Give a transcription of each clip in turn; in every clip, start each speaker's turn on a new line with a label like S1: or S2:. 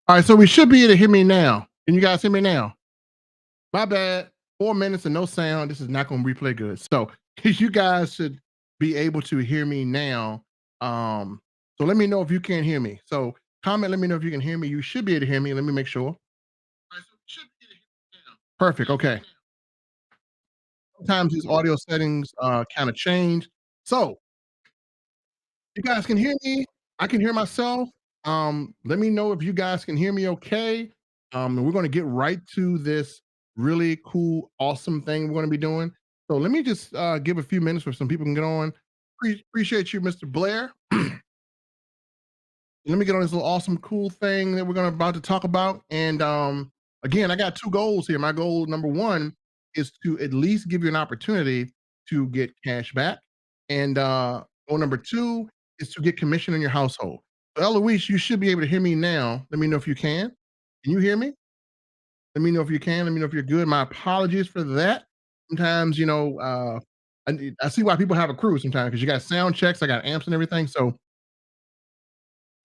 S1: All right, so we should be able to hear me now. Can you guys hear me now? My bad. 4 minutes and no sound. This is not going to replay good. So you guys should be able to hear me now. So let me know if you can't hear me. So comment, let me know if you can hear me. You should be able to hear me. Let me make sure. All right, so we should be able to hear me now. Perfect. Okay. Sometimes these audio settings kind of change. So you guys can hear me. I can hear myself. Let me know if you guys can hear me okay. And we're going to get right to this really cool, awesome thing we're going to be doing. So let me just give a few minutes for some people can get on. Appreciate you, Mr. Blair. Let me get on this little awesome, cool thing that we're going to about to talk about. And again, I got two goals here. My goal number one is to at least give you an opportunity to get cash back, and goal number two is to get commission in your household. So, Eloise, you should be able to hear me now. Let me know if you can. Can you hear me? Let me know if you can. Let me know if you're good. My apologies for that. Sometimes, I see why people have a crew sometimes because you got sound checks, I got amps and everything. So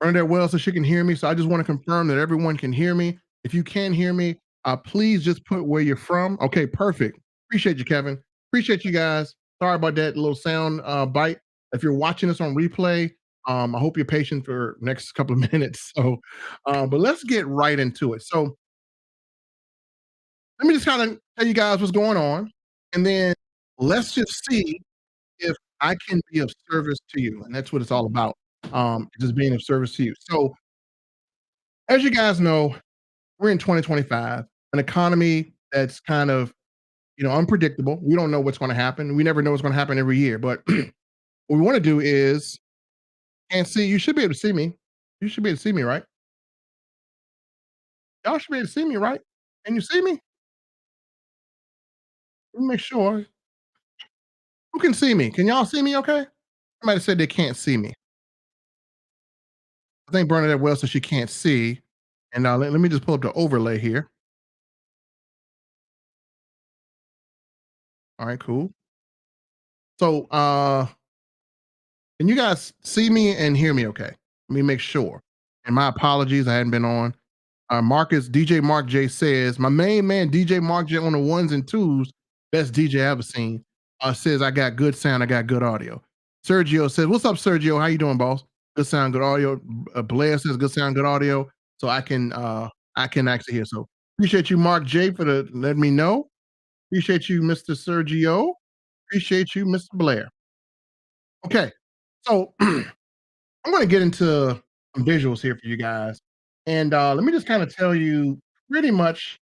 S1: Bernadette well so she can hear me. So I just want to confirm that everyone can hear me. If you can hear me, please just put where you're from. Okay, perfect. Appreciate you, Kevin. Appreciate you guys. Sorry about that little sound bite. If you're watching this on replay, I hope you're patient for next couple of minutes. So, but let's get right into it. So let me just kind of tell you guys what's going on, and then let's just see if I can be of service to you. And that's what it's all about. Just being of service to you. So as you guys know, we're in 2025, an economy that's kind of, unpredictable. We don't know what's going to happen. We never know what's going to happen every year. But what we want to do is, and see, you should be able to see me. You should be able to see me, right? Y'all should be able to see me, right? Can you see me? Let me make sure. Who can see me? Can y'all see me okay? Somebody said they can't see me. I think Bernadette Wells said she can't see. And let me just pull up the overlay here. All right, cool. So can you guys see me and hear me okay? Let me make sure. And my apologies, I hadn't been on. Marcus, DJ Mark J says, my main man, DJ Mark J on the ones and twos, best DJ I ever seen, says, I got good sound, I got good audio. Sergio says, what's up, Sergio? How you doing, boss? Good sound, good audio. Blair says, good sound, good audio. So I can actually hear. So appreciate you, Mark J, for the letting me know. Appreciate you, Mr. Sergio. Appreciate you, Mr. Blair. Okay. So I'm going to get into some visuals here for you guys. And let me just kind of tell you pretty much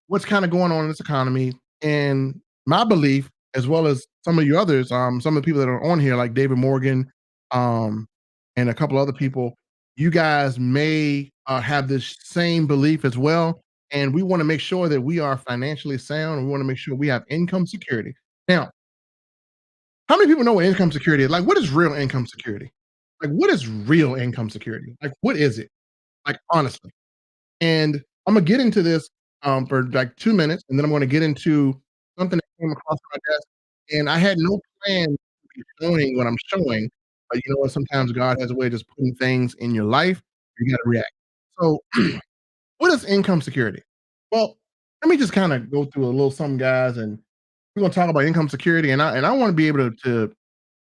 S1: what's kind of going on in this economy and my belief, as well as some of you others, some of the people that are on here, like David Morgan, um, and a couple other people. You guys may have this same belief as well. And we want to make sure that we are financially sound. And we want to make sure we have income security. Now, how many people know what income security is? Like, what is real income security? Like, what is real income security? Like, what is it? Like, honestly. And I'm gonna get into this for like 2 minutes, and then I'm gonna get into something that came across my desk. And I had no plan to be showing what I'm showing, but you know what? Sometimes God has a way of just putting things in your life. You got to react. So, what is income security? Well, let me just kind of go through a little something, guys, and we're gonna talk about income security. And I want to be able to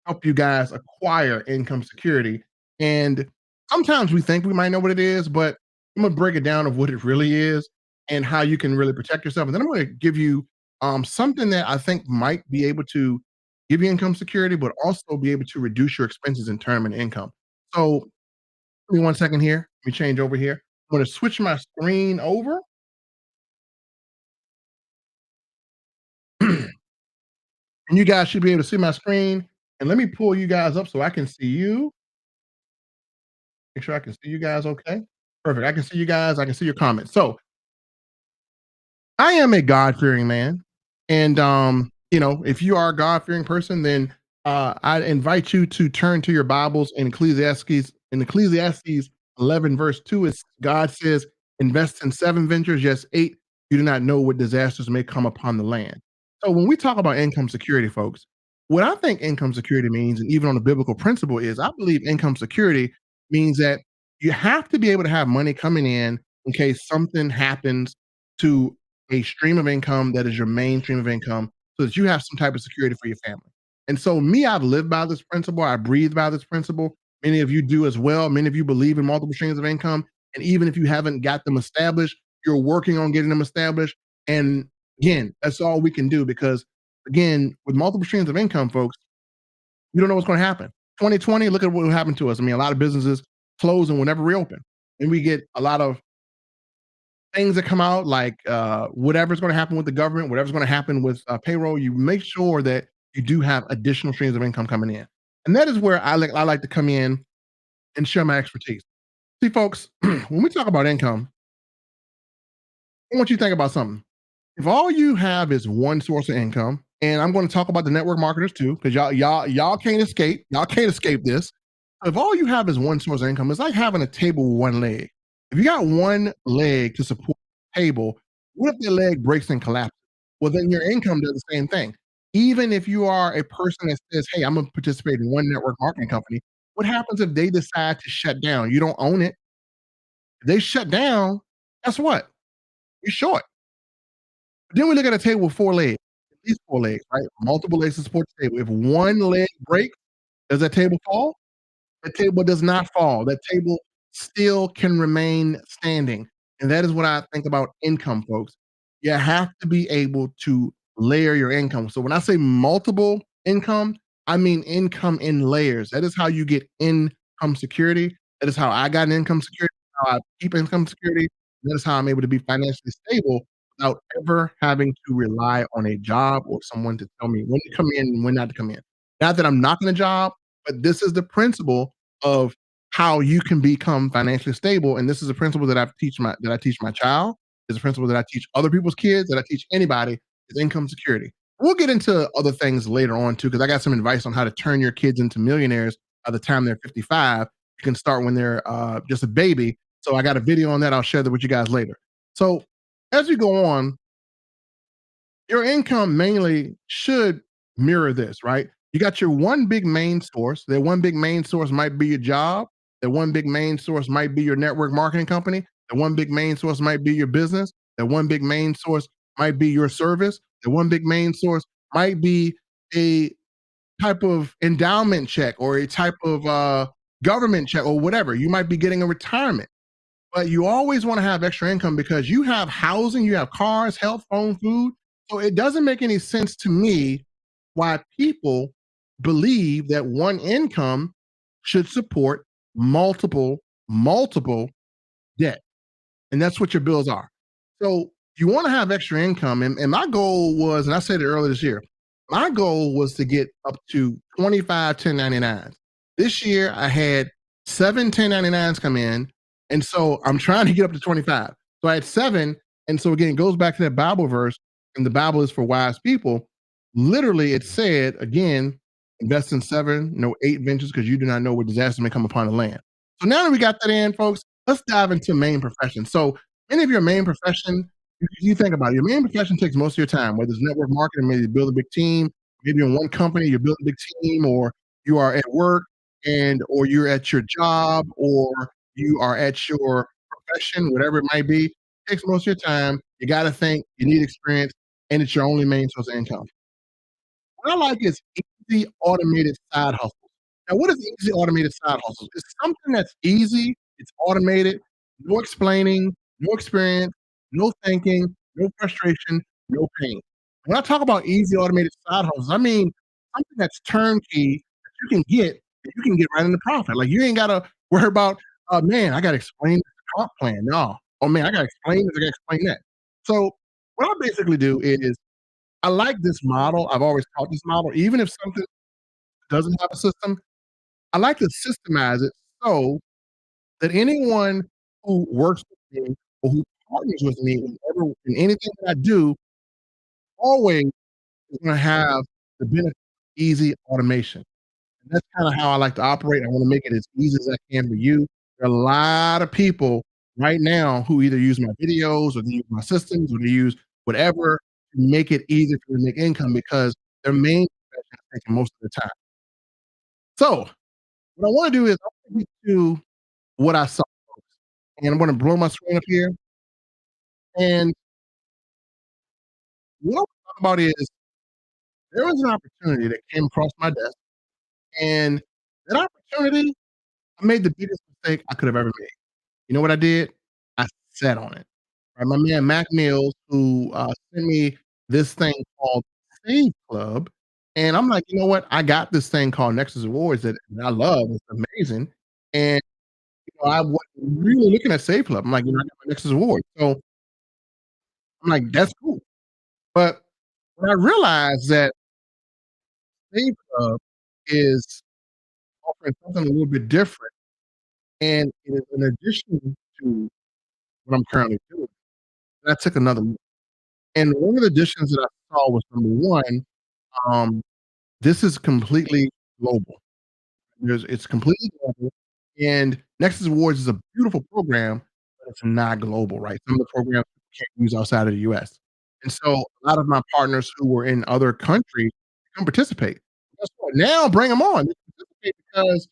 S1: help you guys acquire income security. And sometimes we think we might know what it is, but I'm gonna break it down of what it really is and how you can really protect yourself. And then I'm gonna give you something that I think might be able to give you income security, but also be able to reduce your expenses and turn them into income. So give me 1 second here. Let me change over here. I'm gonna switch my screen over. And you guys should be able to see my screen. And let me pull you guys up so I can see you. Make sure I can see you guys okay. Perfect. I can see you guys. I can see your comments. So I am a God-fearing man. And if you are a God-fearing person, then I invite you to turn to your Bibles in Ecclesiastes. In Ecclesiastes 11, verse 2, is God says, invest in 7 ventures, yes, 8. You do not know what disasters may come upon the land. So when we talk about income security, folks, what I think income security means, and even on a biblical principle, is I believe income security means that you have to be able to have money coming in case something happens to a stream of income that is your main stream of income so that you have some type of security for your family. And so me, I've lived by this principle. I breathe by this principle. Many of you do as well. Many of you believe in multiple streams of income. And even if you haven't got them established, you're working on getting them established. And again, that's all we can do because, again, with multiple streams of income, folks, you don't know what's going to happen. 2020, look at what happened to us. I mean, a lot of businesses close and will never reopen. And we get a lot of things that come out like whatever's going to happen with the government, whatever's going to happen with payroll. You make sure that you do have additional streams of income coming in. And that is where I like to come in and share my expertise. See, folks, when we talk about income, I want you to think about something. If all you have is one source of income, and I'm going to talk about the network marketers too, because y'all can't escape. Y'all can't escape this. If all you have is one source of income, it's like having a table with one leg. If you got one leg to support the table, what if the leg breaks and collapses? Well, then your income does the same thing. Even if you are a person that says, "Hey, I'm going to participate in one network marketing company," what happens if they decide to shut down? You don't own it. If they shut down, guess what? You're short. Then we look at a table with 4 legs, at least 4 legs, right? Multiple legs to support the table. If one leg breaks, does that table fall? That table does not fall. That table still can remain standing. And that is what I think about income, folks. You have to be able to layer your income. So when I say multiple income, I mean income in layers. That is how you get income security. That is how I got an income security, how I keep income security. That is how I'm able to be financially stable without ever having to rely on a job or someone to tell me when to come in and when not to come in. Not that I'm knocking a job, but this is the principle of how you can become financially stable, and this is a principle that I teach my child. It's a principle that I teach other people's kids, that I teach anybody, is income security. We'll get into other things later on too, because I got some advice on how to turn your kids into millionaires by the time they're 55. You can start when they're just a baby. So I got a video on that. I'll share that with you guys later. So as we go on, your income mainly should mirror this, right? You got your one big main source. That one big main source might be your job. That one big main source might be your network marketing company. That one big main source might be your business. That one big main source might be your service. That one big main source might be a type of endowment check or a type of government check or whatever. You might be getting a retirement, but you always want to have extra income because you have housing, you have cars, health, phone, food. So it doesn't make any sense to me why people believe that one income should support multiple debt. And that's what your bills are. So you want to have extra income. And my goal was, and I said it earlier this year, my goal was to get up to 25 1099s. This year I had 7 1099s come in. And so I'm trying to get up to 25. So I had 7. And so again, it goes back to that Bible verse, and the Bible is for wise people. Literally, it said, again, invest in 7, no 8 ventures, because you do not know what disaster may come upon the land. So now that we got that in, folks, let's dive into main profession. So any of your main profession, you think about it, your main profession takes most of your time, whether it's network marketing, maybe you build a big team, maybe in one company, you build a big team, or you are at work or you're at your job, or you are at your profession, whatever it might be, it takes most of your time. You got to think, you need experience, and it's your only main source of income. What I like is easy automated side hustles. Now, what is easy automated side hustles? It's something that's easy, it's automated, no explaining, no experience, no thinking, no frustration, no pain. When I talk about easy automated side hustles, I mean something that's turnkey that you can get right into profit. Like you ain't gotta worry about, man, I gotta explain this comp plan. No. Oh man, I gotta explain this, I gotta explain that. So what I basically do is I like this model. I've always taught this model. Even if something doesn't have a system, I like to systemize it so that anyone who works with me or who partners with me in anything that I do always is going to have the benefit of easy automation. And that's kind of how I like to operate. I want to make it as easy as I can for you. There are a lot of people right now who either use my videos or they use my systems or they use whatever to make it easier for them to make income because their main profession is taking most of the time. So what I want to do is I want to get to what I saw. and I'm gonna blow my screen up here. And what I'm talking about is there was an opportunity that came across my desk, and that opportunity, I made the biggest mistake I could have ever made. You know what I did? I sat on it. Right, my man Mac Mills, who sent me this thing called SaveClub, and I'm like, you know what? I got this thing called Nexus Awards that I love. It's amazing, and I wasn't really looking at SaveClub. I'm like, I got my Nexus Award, so I'm like, that's cool. But when I realized that SaveClub is offering something a little bit different, and it is in addition to what I'm currently doing, and I took another look. And one of the additions that I saw was number one, um, this is completely global. It's completely global, and Nexus Awards is a beautiful program, but it's not global, right? Some of the programs you can't use outside of the US. And so a lot of my partners who were in other countries can participate. Guess what? Now bring them on. They participate because,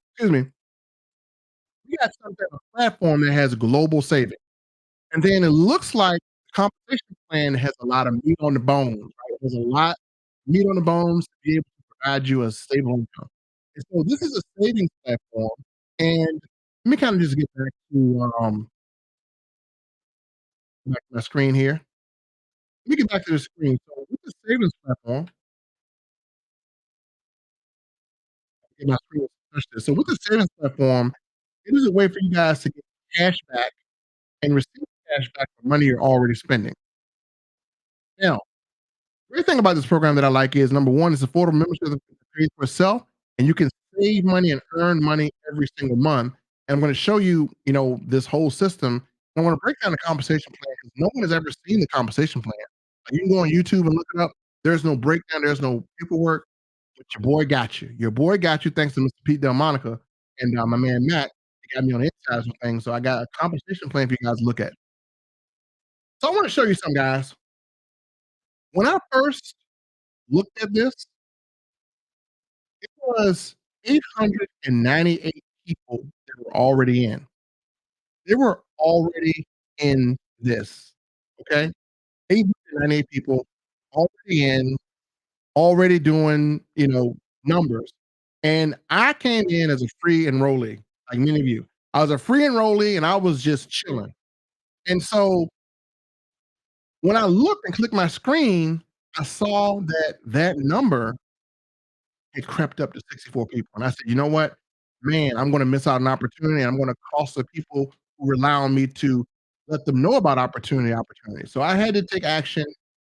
S1: excuse me, we got something, a platform that has global savings. And then it looks like the compensation plan has a lot of meat on the bones, right? There's a lot meat on the bones to be able to provide you a stable income. And so this is a savings platform. And let me kind of just get back to my screen here. Let me get back to the screen. So with the savings platform, get my screen touch this. So with the savings platform, it is a way for you guys to get cash back and receive cash back for money you're already spending. Now, great thing about this program that I like is number one, it's affordable membership that pays for itself, and you can save money and earn money every single month. And I'm going to show you, this whole system. I want to break down the compensation plan because no one has ever seen the compensation plan. Like, you can go on YouTube and look it up. There's no breakdown. There's no paperwork. But your boy got you. Your boy got you. Thanks to Mr. Pete Delmonica and my man Matt. He got me on the inside of some things. So I got a compensation plan for you guys to look at. So I want to show you some guys. When I first looked at this, it was 898 people that were already in. They were already in this, okay? 898 people already in, already doing, numbers. And I came in as a free enrollee, like many of you. I was a free enrollee and I was just chilling. And so when I looked and clicked my screen, I saw that that number it crept up to 64 people. And I said, you know what? Man, I'm going to miss out an opportunity. I'm going to cost the people who rely on me to let them know about opportunity. So I had to take action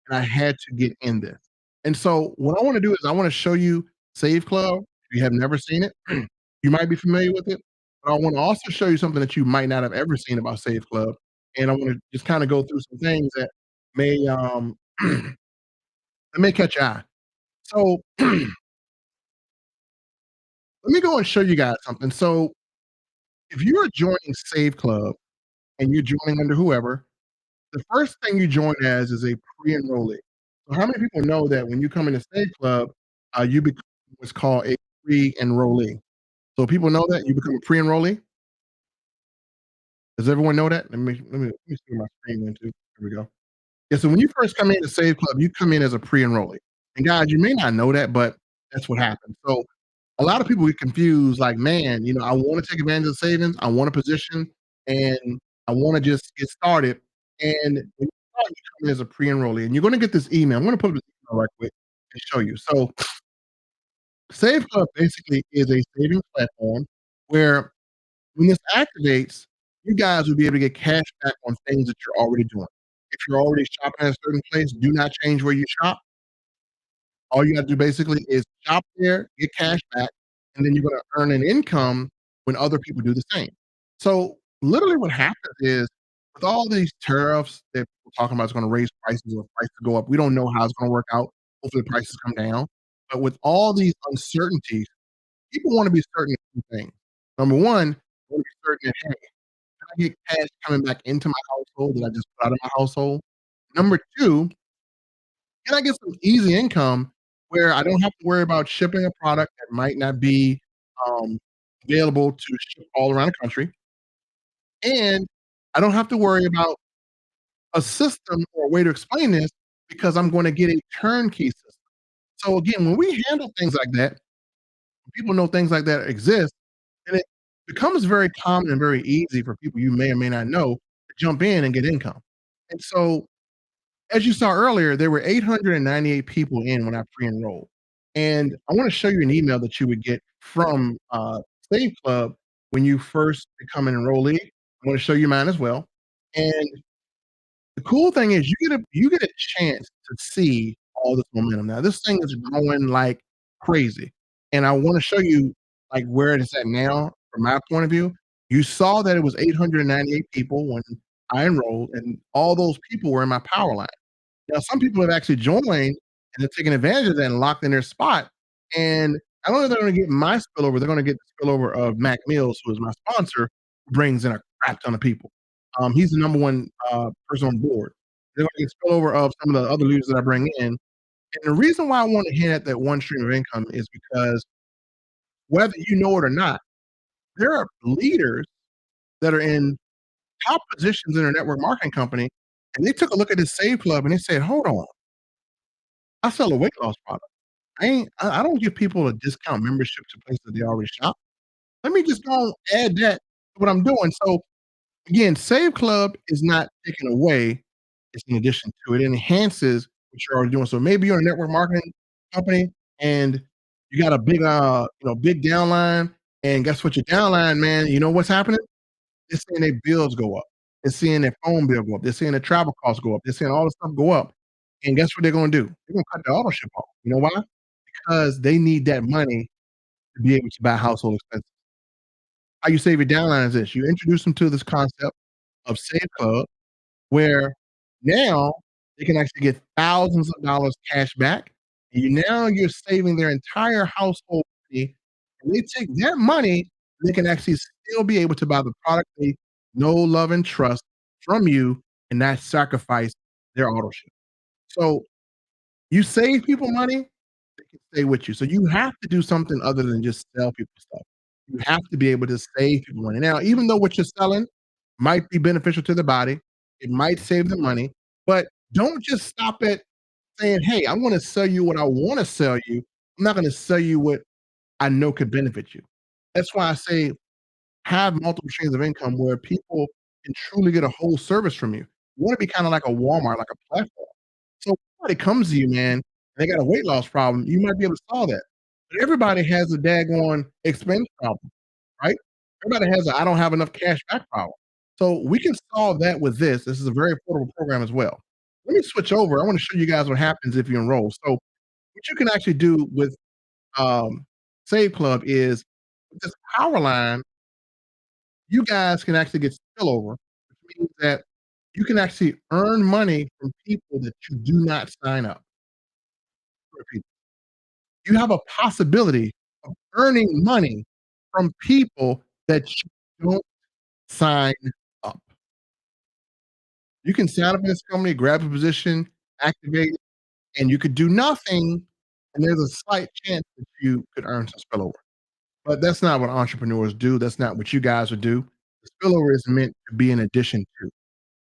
S1: and I had to get in this. And so what I want to do is I want to show you Save Club. If you have never seen it, you might be familiar with it. But I want to also show you something that you might not have ever seen about Save Club. And I want to just kind of go through some things that may that may catch your eye. So let me go and show you guys something. So if you are joining Save Club and you're joining under whoever, the first thing you join as is a pre-enrollee. So how many people know that when you come into Save Club, you become what's called a pre-enrollee? So people know that you become a pre-enrollee. Does everyone know that? Let me see my screen then too. Here we go. Yeah. So when you first come into Save Club, you come in as a pre-enrollee. And guys, you may not know that, but that's what happens. So a lot of people get confused, like, man, I want to take advantage of savings, I want a position, and I want to just get started. And when you start, you come in as a pre-enrollee, and you're going to get this email. I'm going to put this email right quick and show you. So, Save Club basically is a savings platform where when this activates, you guys will be able to get cash back on things that you're already doing. If you're already shopping at a certain place, do not change where you shop. All you gotta do basically is shop there, get cash back, and then you're gonna earn an income when other people do the same. So, literally what happens is, with all these tariffs that people talking about is gonna raise prices or prices go up, we don't know how it's gonna work out. Hopefully, the prices come down. But with all these uncertainties, people wanna be certain of 2 things. Number 1, they wanna be certain that, "Hey, can I get cash coming back into my household that I just put out of my household?" Number 2, can I get some easy income where I don't have to worry about shipping a product that might not be, um, available to ship all around the country? and I don't have to worry about a system or a way to explain this because I'm gonna get a turnkey system. So again, when we handle things like that, when people know things like that exist, and it becomes very common and very easy for people you may or may not know to jump in and get income. And so, as you saw earlier, there were 898 people in when I pre-enrolled. And I want to show you an email that you would get from SaveClub when you first become an enrollee. I want to show you mine as well. And the cool thing is you get a chance to see all this momentum. Now this thing is growing like crazy, and I wanna show you, like, where it is at now from my point of view. You saw that it was 898 people when I enrolled, and all those people were in my power line. Now, some people have actually joined and have taken advantage of that and locked in their spot. And not only are they gonna get my spillover, they're gonna get the spillover of Mac Mills, who is my sponsor, who brings in a crap ton of people. He's the number one person on board. They're gonna get spillover of some of the other leaders that I bring in. And the reason why I want to hit at that one stream of income is because whether you know it or not, there are leaders that are in top positions in their network marketing company, and they took a look at this Save Club and they said, "Hold on, I sell a weight loss product. I don't give people a discount membership to places they already shop. Let me just go add that to what I'm doing." So again, Save Club is not taken away, it's an addition to it. It enhances what you're already doing. So maybe you're a network marketing company and you got a big big downline, and guess what? Your downline, man, you know what's happening? They're seeing their bills go up. They're seeing their phone bill go up. They're seeing their travel costs go up. They're seeing all the stuff go up. And guess what they're gonna do? They're gonna cut the auto ship off. You know why? Because they need that money to be able to buy household expenses. How you save your downline is this: you introduce them to this concept of Save Club, where now they can actually get thousands of dollars cash back. And you're saving their entire household money, and they take that money, they can actually still be able to buy the product they know, love, and trust from you and not sacrifice their auto ship. So you save people money, they can stay with you. So you have to do something other than just sell people stuff. You have to be able to save people money. Now, even though what you're selling might be beneficial to the body, it might save them money, but don't just stop at saying, "Hey, I wanna sell you what I wanna sell you. I'm not gonna sell you what I know could benefit you." That's why I say have multiple streams of income where people can truly get a whole service from you. You wanna be kinda like a Walmart, like a platform. So if somebody comes to you, man, and they got a weight loss problem, you might be able to solve that. But everybody has a daggone expense problem, right? Everybody has a "I don't have enough cash back" problem. So we can solve that with this. This is a very affordable program as well. Let me switch over. I wanna show you guys what happens if you enroll. So what you can actually do with, Save Club is with this power line, you guys can actually get spillover, which means that you can actually earn money from people that you do not sign up. Repeat. You have a possibility of earning money from people that you don't sign up. You can sign up in this company, grab a position, activate it, and you could do nothing, and there's a slight chance that you could earn some spillover. But that's not what entrepreneurs do. That's not what you guys would do. The spillover is meant to be an addition to.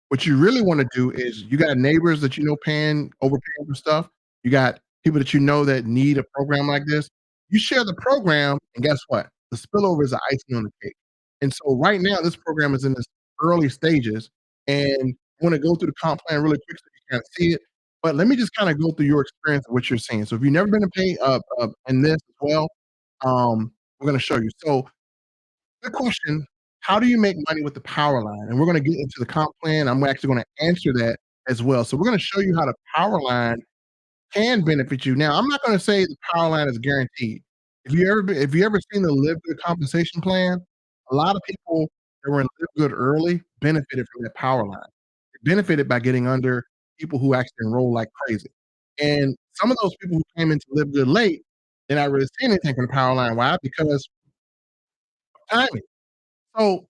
S1: What you really wanna do is you got neighbors that you know overpaying for stuff. You got people that you know that need a program like this. You share the program, and guess what? The spillover is the icing on the cake. And so right now, this program is in its early stages, and I wanna go through the comp plan really quick so you can kinda see it. But let me just kinda go through your experience of what you're seeing. So if you've never been to pay in this as well, we're gonna show you. So good question. How do you make money with the power line? And we're gonna get into the comp plan. I'm actually gonna answer that as well. So we're gonna show you how the power line can benefit you. Now, I'm not gonna say the power line is guaranteed. If you ever seen the Live Good compensation plan, a lot of people that were in Live Good early benefited from that power line. They benefited by getting under people who actually enroll like crazy. And some of those people who came into Live Good late, they're not really seeing anything from the power line. Why? Because timing. So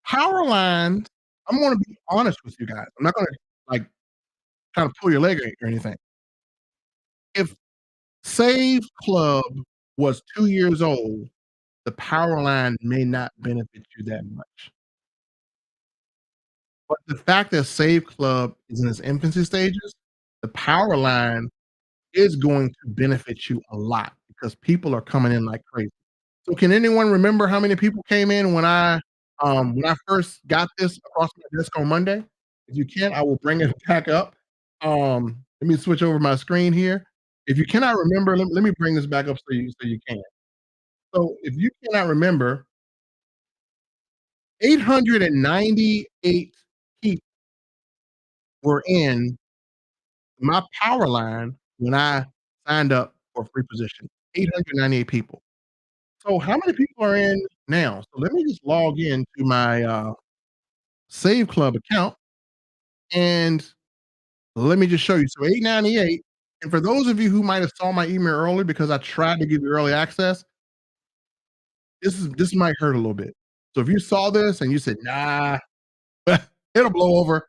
S1: power lines, I'm gonna be honest with you guys. I'm not gonna, like, try to pull your leg or anything. If Save Club was 2 years old, the power line may not benefit you that much. But the fact that Save Club is in its infancy stages, the power line is going to benefit you a lot because people are coming in like crazy. So can anyone remember how many people came in when I first got this across my desk on Monday? If you can, I will bring it back up. Let me switch over my screen here. If you cannot remember, let me bring this back up so you can. So if you cannot remember, 898 people were in my power line when I signed up for a free position. 898 people. So how many people are in now? So let me just log in to my Save Club account and let me just show you. So 898. And for those of you who might have saw my email early because I tried to give you early access, this might hurt a little bit. So if you saw this and you said, nah, it'll blow over.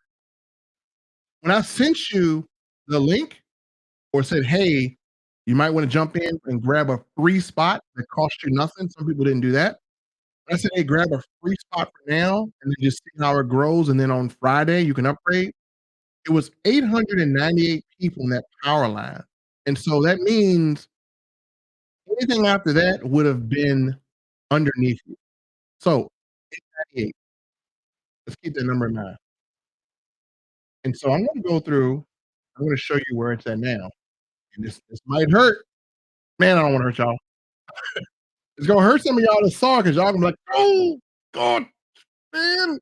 S1: When I sent you the link or said, hey, you might want to jump in and grab a free spot that cost you nothing. Some people didn't do that. I said, hey, grab a free spot for now and then just see how it grows. And then on Friday, you can upgrade. It was 898 people in that power line. And so that means anything after that would have been underneath you. So 898, let's keep that number in mind. And so I'm going to go through, I'm going to show you where it's at now. And this might hurt. Man, I don't want to hurt y'all. It's going to hurt some of y'all that saw it because y'all going to be like, oh, God, man.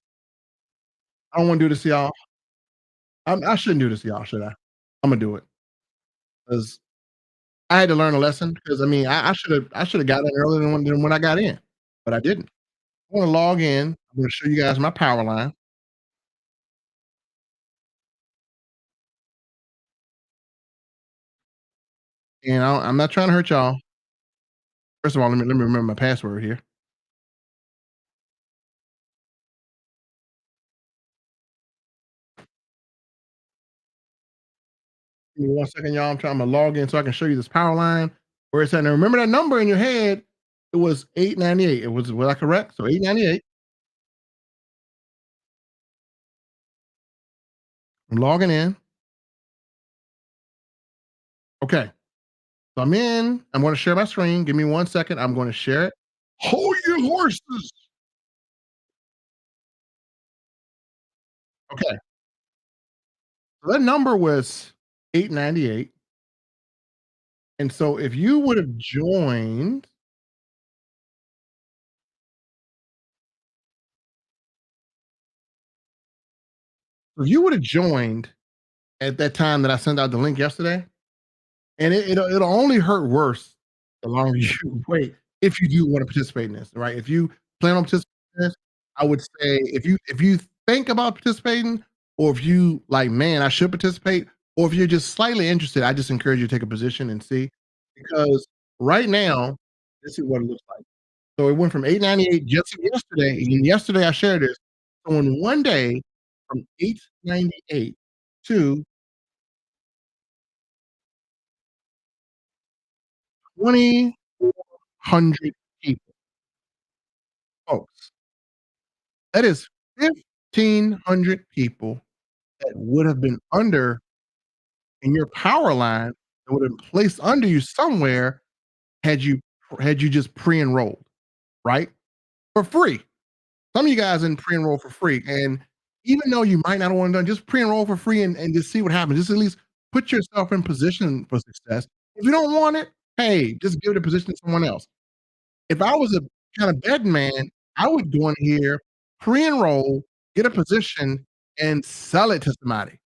S1: I don't want to do this to y'all. I shouldn't do this to y'all, should I? I'm going to do it because I had to learn a lesson because I mean, I should have got in earlier than when I got in, but I didn't. I'm gonna log in. I'm gonna show you guys my power line, and I'm not trying to hurt y'all. First of all, let me remember my password here. Give me 1 second, y'all. I'm gonna log in so I can show you this power line where it's at. Now remember that number in your head. It was 898. Was I correct? So 898. I'm logging in. Okay. So I'm in. I'm gonna share my screen. Give me 1 second. I'm gonna share it. Hold your horses. Okay. So that number was 898. And so if you would have joined at that time that I sent out the link yesterday, and it'll only hurt worse the longer you wait if you do want to participate in this, right? If you plan on participating in this, I would say if you think about participating, or if you like, man, I should participate, or if you're just slightly interested, I just encourage you to take a position and see because right now, this is what it looks like. So it went from 898 just yesterday, and yesterday I shared this. So in one day, from 898 to 2,400 people, folks. That is 1,500 people that would have been under in your power line that would have been placed under you somewhere had you had you just pre-enrolled, right? For free. Some of you guys didn't pre-enroll for free, and even though you might not want to just pre-enroll for free and just see what happens. Just at least put yourself in position for success. If you don't want it, hey, just give the position to someone else. If I was a kind of betting man, I would go in here, pre-enroll, get a position, and sell it to somebody,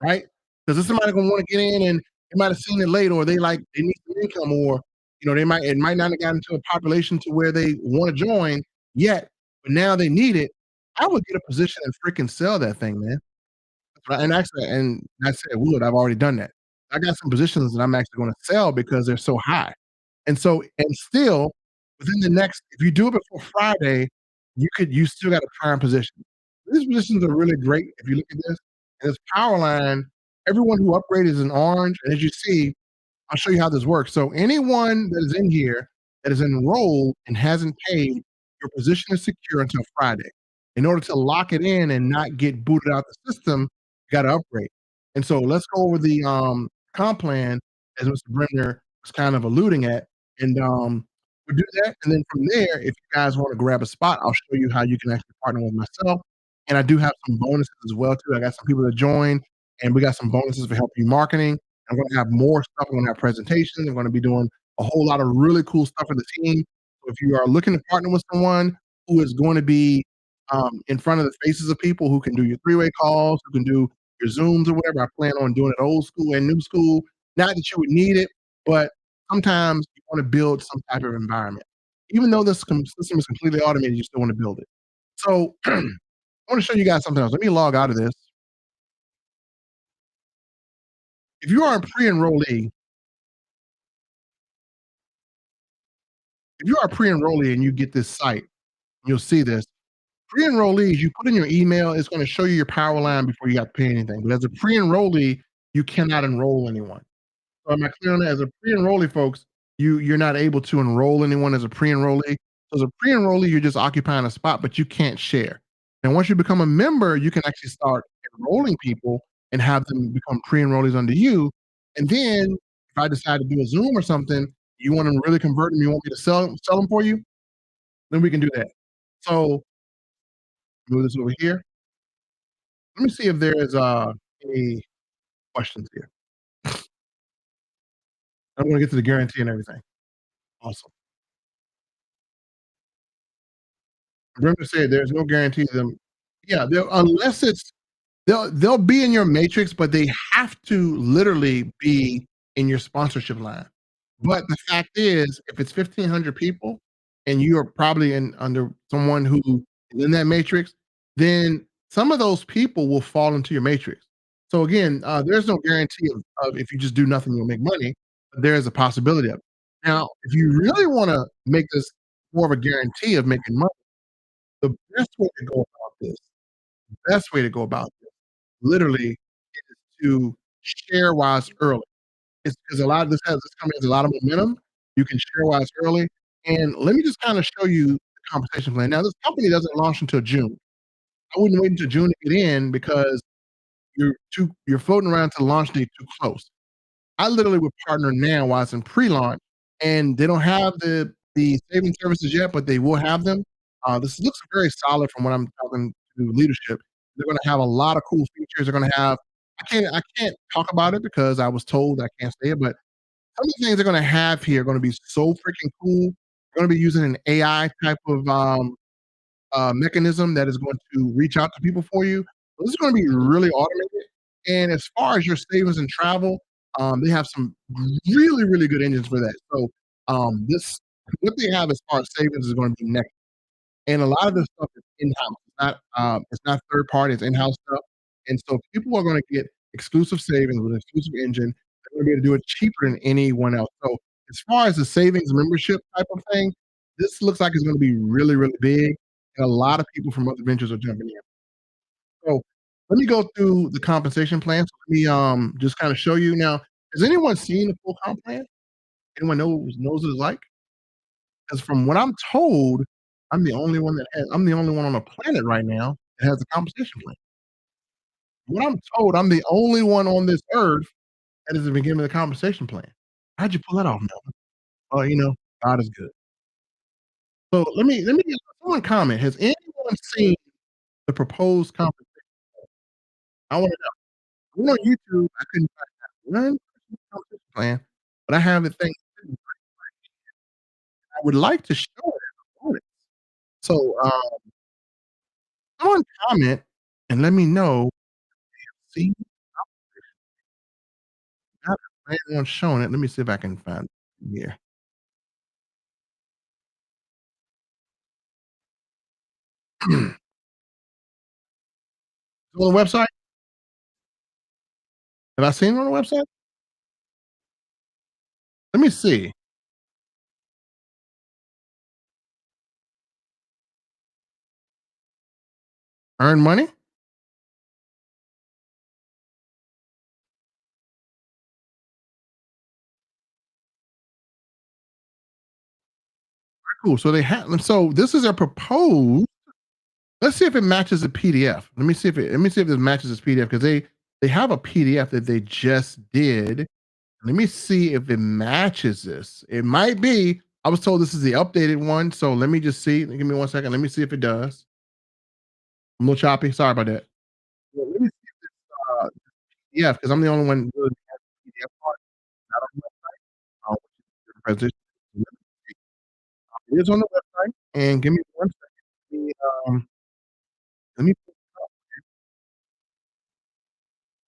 S1: right? Because there's somebody gonna want to get in and they might have seen it late, or they need some income, or it might not have gotten to a population to where they want to join yet, but now they need it. I would get a position and freaking sell that thing, man. Right, and actually, and I said would, I've already done that. I got some positions that I'm actually gonna sell because they're so high. And so and still, within the next if you do it before Friday, you still got a prime position. These positions are really great if you look at this, and this power line, everyone who upgraded is in orange, and as you see, I'll show you how this works. So anyone that is in here that is enrolled and hasn't paid, your position is secure until Friday. In order to lock it in and not get booted out the system, you gotta upgrade. And so let's go over the, comp plan as Mr. Bremner was kind of alluding at, and, we'll do that, and then from there, if you guys wanna grab a spot, I'll show you how you can actually partner with myself, and I do have some bonuses as well too. I got some people that joined, and we got some bonuses for helping you marketing. I'm gonna have more stuff. I'm gonna have presentations. I'm gonna be doing a whole lot of really cool stuff for the team. So if you are looking to partner with someone who is going to be in front of the faces of people, who can do your three-way calls, who can do your Zooms or whatever, I plan on doing it old school and new school. Not that you would need it, but sometimes you want to build some type of environment. Even though this system is completely automated, you still want to build it. So I want to show you guys something else. Let me log out of this. If you are a pre-enrollee, if you are a pre-enrollee and you get this site, you'll see this. Pre-enrollees, you put in your email, it's gonna show you your power line before you got to pay anything. But as a pre-enrollee, you cannot enroll anyone. So am I clear on that? As a pre-enrollee, folks, you're not able to enroll anyone as a pre-enrollee. So as a pre-enrollee, you're just occupying a spot, but you can't share. And once you become a member, you can actually start enrolling people and have them become pre-enrollees under you. And then if I decide to do a Zoom or something, you want to really convert them, you want me to sell them for you, then we can do that. So move this over here. Let me see if there's any questions here. I'm gonna get to the guarantee and everything. Awesome. Remember to say there's no guarantee to them. Yeah, unless it's they'll be in your matrix, but they have to literally be in your sponsorship line. But the fact is, if it's 1,500 people and you are probably in under someone who is in that matrix, then some of those people will fall into your matrix. So again, there's no guarantee of if you just do nothing, you'll make money. But there is a possibility of it. Now, if you really want to make this more of a guarantee of making money, the best way to go about this, the best way to go about this, literally, is to share while it's early. It's because a lot of this company has a lot of momentum. You can share while it's early. And let me just kinda show you the compensation plan. Now, this company doesn't launch until June. I wouldn't wait until June to get in because you're floating around to the launch date too close. I literally would partner now while it's in pre-launch, and they don't have the saving services yet, but they will have them. This looks very solid from what I'm talking to leadership. They're gonna have a lot of cool features. They're gonna have I can't talk about it because I was told I can't say it, but some of the things they're gonna have here are gonna be so freaking cool. They're gonna be using an AI type of, mechanism that is going to reach out to people for you. So this is gonna be really automated, and as far as your savings and travel, they have some really, really good engines for that. So, this what they have as far as savings is gonna be next. And a lot of this stuff is in-house. It's not third party, it's in-house stuff. And so people are gonna get exclusive savings with an exclusive engine. They're gonna be able to do it cheaper than anyone else. So as far as the savings membership type of thing, this looks like it's gonna be really, really big, and a lot of people from other ventures are jumping in. So let me go through the compensation plan. So let me, just kinda show you. Now, has anyone seen the full comp plan? Anyone knows what it's like? 'Cause from what I'm told, I'm the only one on the planet right now that has a compensation plan. What I'm told, I'm the only one on this earth that has been given a compensation plan. How'd you pull that off, Mel? Oh, God is good. So let me get someone comment. Has anyone seen the proposed compensation? I wanna know. I went on YouTube, I couldn't find one compensation plan, but I have the thing. I would like to show it on it. So, someone comment and let me know. See, not anyone showing it. Let me see if I can find it here. On the website? Have I seen it on the website? Let me see. Earn money? Cool. So they have so this is a proposed. Let's see if it matches the PDF. Let me see if this matches this PDF because they have a PDF that they just did. Let me see if it matches this. It might be. I was told this is the updated one, so let me just see. Give me 1 second. Let me see if it does. I'm a little choppy. Sorry about that. Yeah, let me see if this PDF because I'm the only one really has the PDF part. Not on the website. Which is the presentation. It is on the website. And give me 1 second. Um, let me.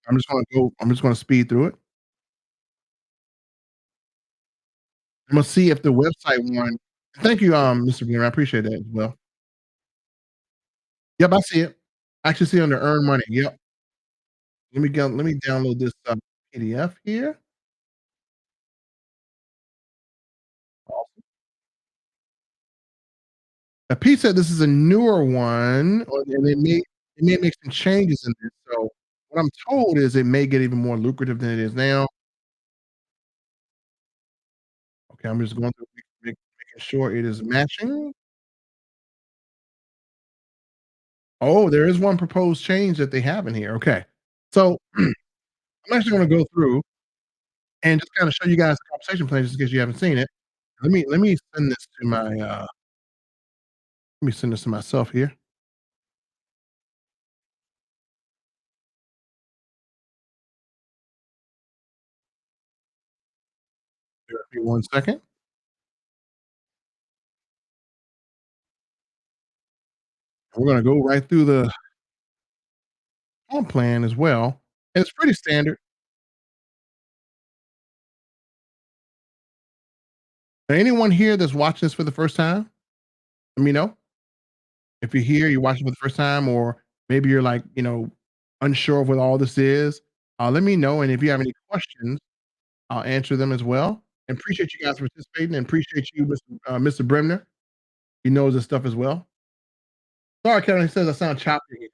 S1: I'm just gonna go. I'm just gonna speed through it. I'm gonna see if the website one. Thank you, Mr. Green. I appreciate that as well. Yep, I see it. I actually see it under earn money. Yep. Let me go. Let me download this PDF here. Awesome. Now, Pete said this is a newer one, and it may make some changes in this. So what I'm told is it may get even more lucrative than it is now. Okay, I'm just going through making sure it is matching. Oh, there is one proposed change that they have in here. Okay, so I'm actually going to go through and just kind of show you guys the compensation plan just in case you haven't seen it. Let me send this to my let me send this to myself here. Give me 1 second. We're gonna go right through the comp plan as well. It's pretty standard. Anyone here that's watching this for the first time, let me know. If you're here, you're watching for the first time, or maybe you're like, unsure of what all this is, let me know. And if you have any questions, I'll answer them as well. And appreciate you guys participating and appreciate you, Mr. Bremner. He knows this stuff as well. Sorry, Kevin, he says I sound choppy.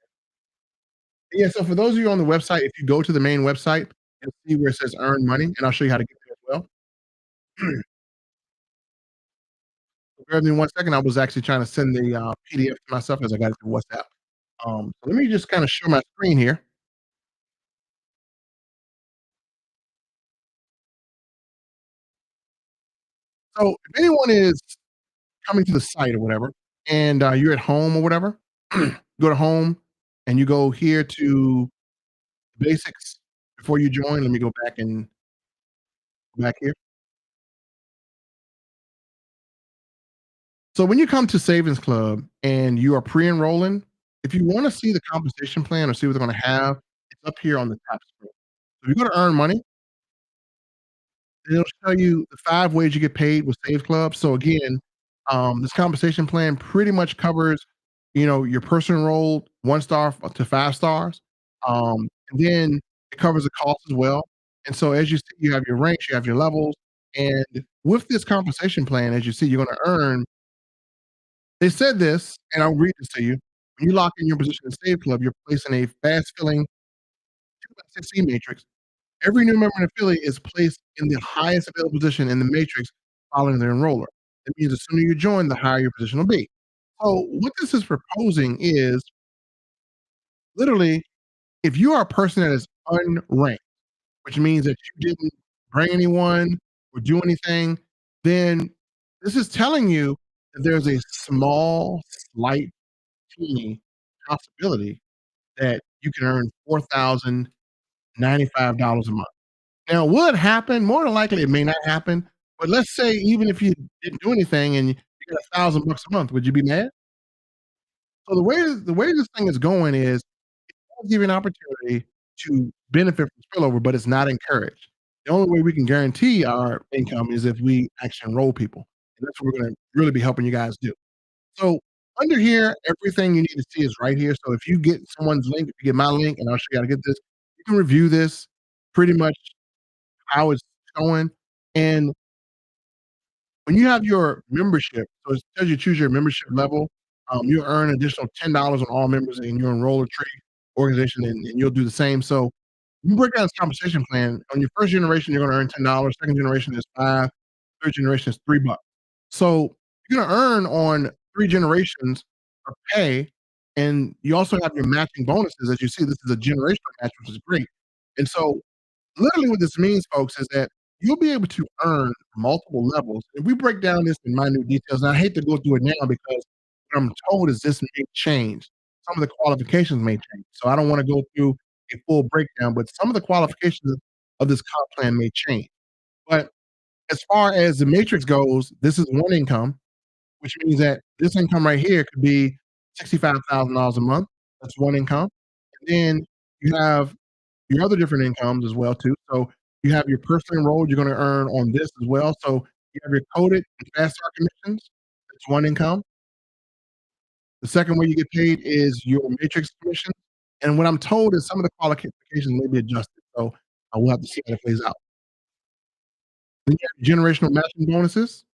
S1: Yeah, so for those of you on the website, if you go to the main website and see where it says earn money, and I'll show you how to get there as well. Bear with me 1 second. I was actually trying to send the PDF to myself as I got it through WhatsApp. So let me just kind of share my screen here. So if anyone is coming to the site or whatever, and you're at home or whatever, go to home and you go here to basics before you join. Let me go back and go back here. So when you come to Savings Club and you are pre-enrolling, if you want to see the compensation plan or see what they're going to have, it's up here on the top screen. So if you go to earn money, it'll show you the 5 ways you get paid with Save Club. So again, this compensation plan pretty much covers, your person enrolled 1 star to 5 stars. And then it covers the cost as well. And so as you see, you have your ranks, you have your levels, and with this compensation plan, as you see, you're gonna earn. They said this, and I'll read this to you. When you lock in your position in Save Club, you're placed in a fast filling 2x16 matrix. Every new member and affiliate is placed in the highest available position in the matrix following their enroller. That means the sooner you join, the higher your position will be. So what this is proposing is literally if you are a person that is unranked, which means that you didn't bring anyone or do anything, then this is telling you that there's a small, slight, teeny possibility that you can earn $4,095 a month. Now, will it happen? More than likely, it may not happen. But let's say even if you didn't do anything and you get 1,000 bucks a month, would you be mad? So the way this thing is going is it'll give you an opportunity to benefit from spillover, but it's not encouraged. The only way we can guarantee our income is if we actually enroll people, and that's what we're gonna really be helping you guys do. So under here, everything you need to see is right here. So if you get someone's link, if you get my link, and I'll show you how to get this, you can review this pretty much how it's going. And when you have your membership, so it tells you choose your membership level, you earn additional $10 on all members in your enroller tree organization, and you'll do the same. So you break down this compensation plan. On your first generation, you're gonna earn $10. Second generation is 5. Third generation is $3. So you're gonna earn on 3 generations of pay And you also have your matching bonuses. As you see, this is a generational match, which is great. And so literally what this means, folks, is that you'll be able to earn multiple levels. If we break down this in minute details, and I hate to go through it now because what I'm told is this may change. Some of the qualifications may change. So I don't want to go through a full breakdown, but some of the qualifications of this comp plan may change. But as far as the matrix goes, this is one income, which means that this income right here could be $65,000 a month. That's one income. And then you have your other different incomes as well too. So you have your personally enrolled, you're gonna earn on this as well. So you have your coded and fast start commissions. That's one income. The second way you get paid is your matrix commission. And what I'm told is some of the qualifications may be adjusted. So I will have to see how it plays out. Then you have generational matching bonuses.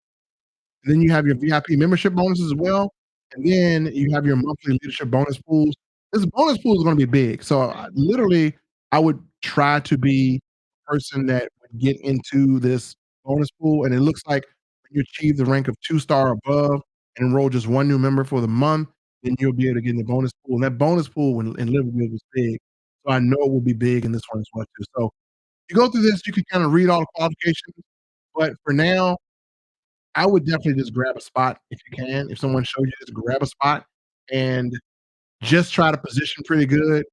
S1: And then you have your VIP membership bonuses as well. And then you have your monthly leadership bonus pools. This bonus pool is going to be big. So literally, I would try to be a person that would get into this bonus pool. And it looks like when you achieve the rank of 2-star above and enroll just one new member for the month, then you'll be able to get in the bonus pool. And that bonus pool in Liverpool was big. So I know it will be big in this one as well too. So you go through this, you can kind of read all the qualifications. But for now, I would definitely just grab a spot if you can. If someone shows you, just grab a spot and just try to position pretty good.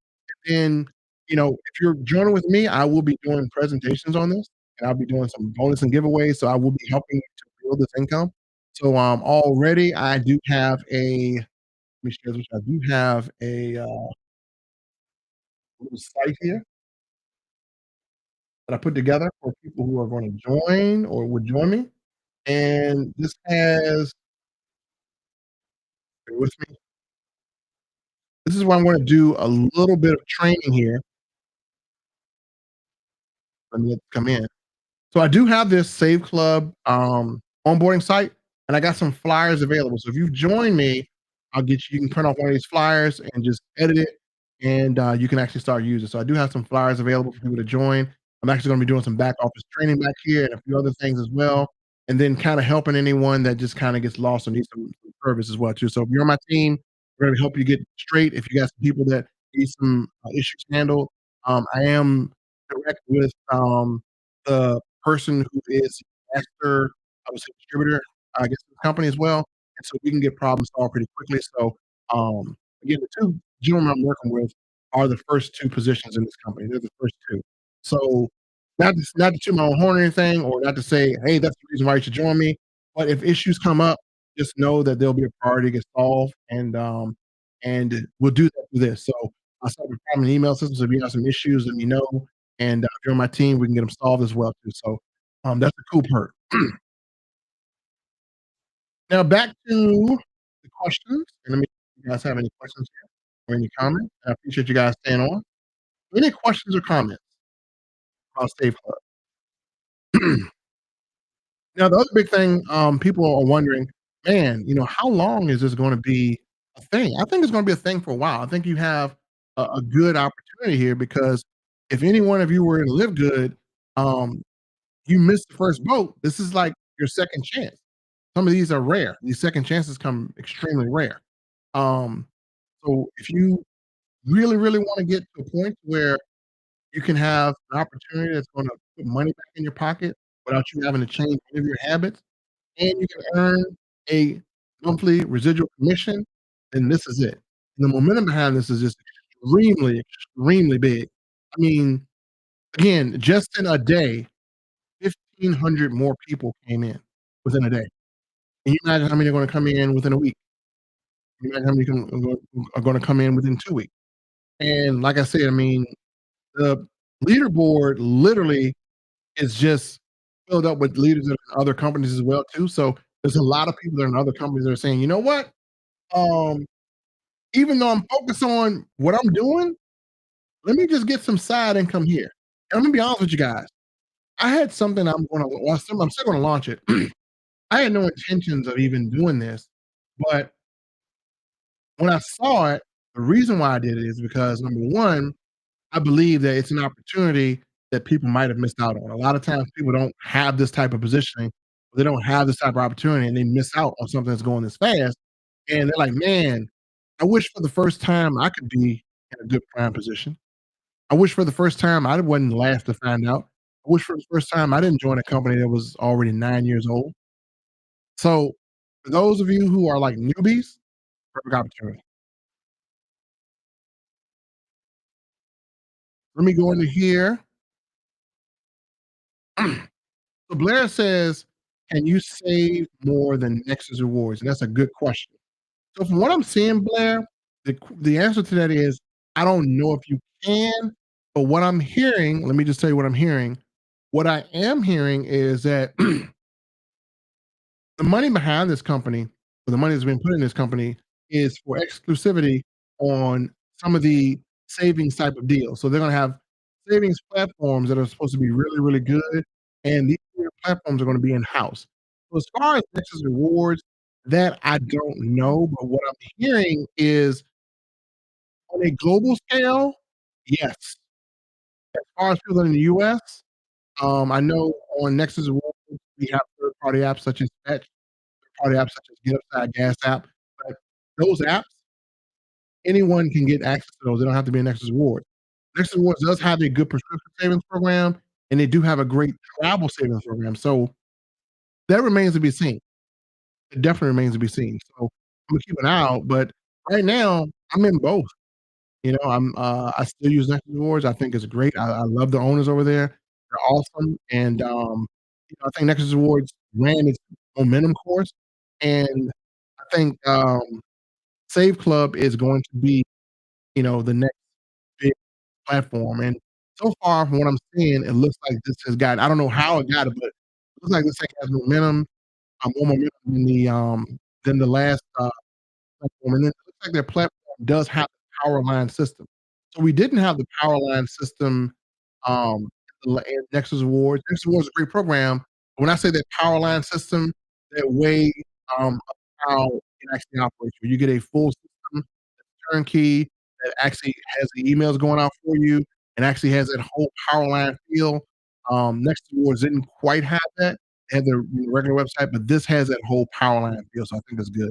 S1: And then, if you're joining with me, I will be doing presentations on this, and I'll be doing some bonus and giveaways. So I will be helping you to build this income. So already I do have a let me share this. I do have a little site here that I put together for people who are going to join or would join me. And this has bear with me. This is where I'm gonna do a little bit of training here. Let me come in. So I do have this SaveClub, onboarding site, and I got some flyers available. So if you join me, you can print off one of these flyers and just edit it, and you can actually start using it. So I do have some flyers available for people to join. I'm actually gonna be doing some back office training back here and a few other things as well, and then kinda helping anyone that just kinda gets lost or needs some service as well too. So if you're on my team, we're gonna help you get straight. If you got some people that need some issues handled, I am direct with the person who is master, I would say, distributor, I guess, the company as well, and so we can get problems solved pretty quickly. So, again, the 2 gentlemen I'm working with are the first 2 positions in this company. They're the first 2. So, not to toot my own horn or anything, or not to say, "Hey, that's the reason why you should join me," but if issues come up, just know that there'll be a priority to get solved, and we'll do that through this. So, I'll start with an email system, so if you have some issues, let me know, and if you're on my team, we can get them solved as well too. So, that's a cool perk. Now back to the questions, and let me if you guys have any questions here or any comments. I appreciate you guys staying on. Any questions or comments about Safe Club? Now the other big thing, people are wondering, man, how long is this gonna be a thing? I think it's gonna be a thing for a while. I think you have a good opportunity here because if any one of you were to live good, um, you missed the first boat. This is like your second chance. Some of these are rare. These second chances come extremely rare. Um, so if you really, really want to get to a point where you can have an opportunity that's going to put money back in your pocket without you having to change any of your habits, and you can earn a monthly residual commission, then this is it. And the momentum behind this is just extremely, extremely big. I mean, again, just in a day, 1,500 more people came in within a day. Can you imagine how many are gonna come in within a week? Can you imagine how many are gonna come in within 2 weeks? And like I said, I mean, the leaderboard literally is just filled up with leaders of other companies as well too. So there's a lot of people that are in other companies that are saying, "You know what? Um, even though I'm focused on what I'm doing, let me just get some side income here." And I'm gonna be honest with you guys. I had something I'm still gonna launch it. I had no intentions of even doing this, but when I saw it, the reason why I did it is because number 1, I believe that it's an opportunity that people might have missed out on. A lot of times people don't have this type of positioning, they don't have this type of opportunity, and they miss out on something that's going this fast, and they're like, "Man, I wish for the first time I could be in a good prime position. I wish for the first time I wasn't the last to find out. I wish for the first time I didn't join a company that was already 9 years old. So, for those of you who are like newbies, perfect opportunity. Let me go into here. So Blair says, "Can you save more than Nexus rewards?" And that's a good question. So from what I'm seeing, Blair, the answer to that is I don't know if you can, but what I'm hearing, let me just tell you what I'm hearing. What I am hearing is that the money behind this company, or the money that's been put in this company, is for exclusivity on some of the savings type of deals. So they're going to have savings platforms that are supposed to be really, really good, and these platforms are going to be in house. So as far as Nexus rewards, that I don't know, but what I'm hearing is on a global scale, yes. As far as people in the US, I know on Nexus rewards we have third-party apps such as Fetch, third-party apps such as GetUpside, Gas App, but those apps, anyone can get access to those. They don't have to be a Nexus Rewards. Nexus Rewards does have a good prescription savings program, and they do have a great travel savings program. So that remains to be seen. It definitely remains to be seen. So I'm gonna keep an eye out. But right now, I'm in both. You know, I still use Nexus Rewards. I think it's great. I love the owners over there. They're awesome. And I think Nexus Rewards ran its momentum course. And I think Save Club is going to be, the next big platform. And so far, from what I'm seeing, it looks like this has got. I don't know how it got it, but it looks like this thing has momentum. More momentum than the last platform. And then it looks like their platform does have the power line system. So we didn't have the power line system in Nexus Awards. Nexus Awards is a great program. When I say that power line system, that way of how it actually operates, where you get a full system turnkey that actually has the emails going out for you and actually has that whole power line feel. Next Awards didn't quite have that. They had the regular website, but this has that whole power line feel, so I think that's good.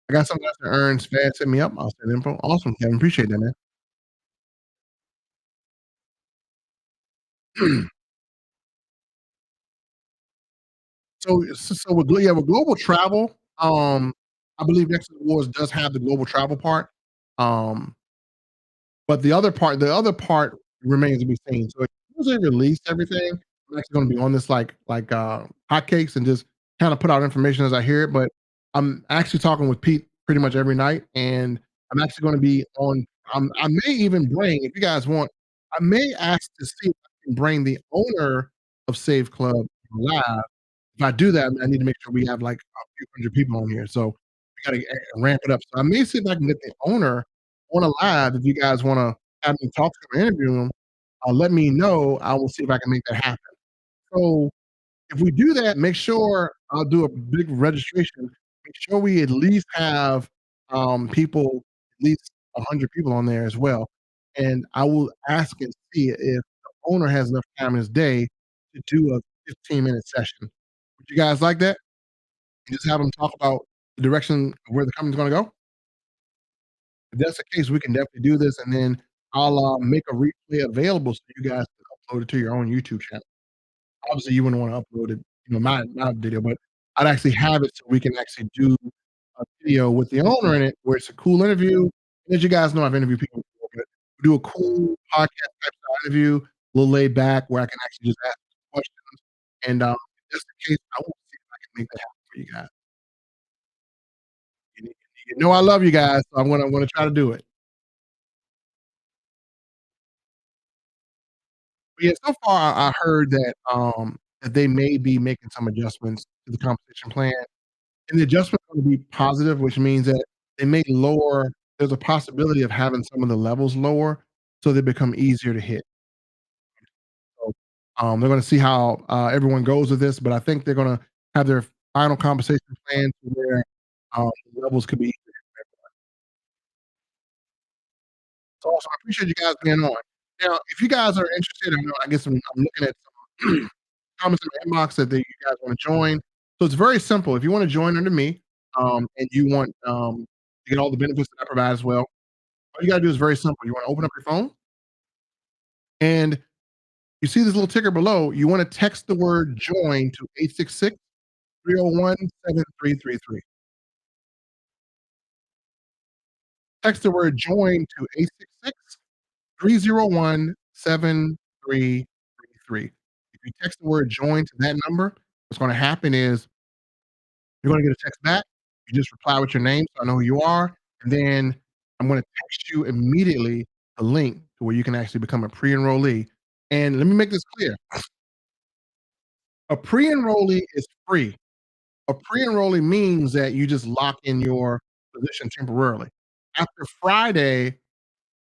S1: I got something else to earn. Spad set me up. I'll send info. Awesome, Kevin. Appreciate that, man. So with with global travel, I believe Next Awards does have the global travel part. Um, but the other part remains to be seen. So as soon as they release everything, I'm actually gonna be on this like hotcakes and just kinda put out information as I hear it. But I'm actually talking with Pete pretty much every night, and I'm actually gonna be on I may even bring, if you guys want, I may ask to see if I can bring the owner of Save Club live. If I do that, I need to make sure we have like a few hundred people on here. So we gotta ramp it up. So I may see if I can get the owner on a live. If you guys want to have me talk to him or interview him, let me know. I will see if I can make that happen. So if we do that, make sure I'll do a big registration. Make sure we at least have people, at least 100 people on there as well. And I will ask and see if the owner has enough time in his day to do a 15-minute session. Would you guys like that? Just have them talk about the direction of where the company's gonna go? If that's the case, we can definitely do this, and then I'll, make a replay available so you guys can upload it to your own YouTube channel. Obviously, you wouldn't wanna upload it, my video, but I'd actually have it so we can actually do a video with the owner in it, where it's a cool interview. And as you guys know, I've interviewed people before, but we do a cool podcast type style interview, a little laid back, where I can actually just ask questions. And, if that's the case, I will see if I can make that happen for you guys. You you know I love you guys, so I'm gonna try to do it. But yeah, so far I heard that they may be making some adjustments to the compensation plan, and the adjustment's gonna be positive, which means that they may lower there's a possibility of having some of the levels lower, so they become easier to hit. So, they're gonna see how, everyone goes with this, but I think they're gonna have their final compensation plan to where, the levels could be easier. It's awesome. I appreciate you guys being on. Now, if you guys are interested, I guess I'm looking at some comments in the inbox that you guys want to join. So it's very simple. If you want to join under me, and you want, to get all the benefits that I provide as well, all you gotta do is very simple. You wanna open up your phone, and you see this little ticker below, you wanna text the word "join" to 866-301-7333. Text the word "join" to 866-301-7333. If you text the word "join" to that number, what's gonna happen is you're gonna get a text back. You just reply with your name so I know who you are, and then I'm gonna text you immediately a link to where you can actually become a pre-enrollee. And let me make this clear, a pre-enrollee is free. A pre-enrollee means that you just lock in your position temporarily. After Friday,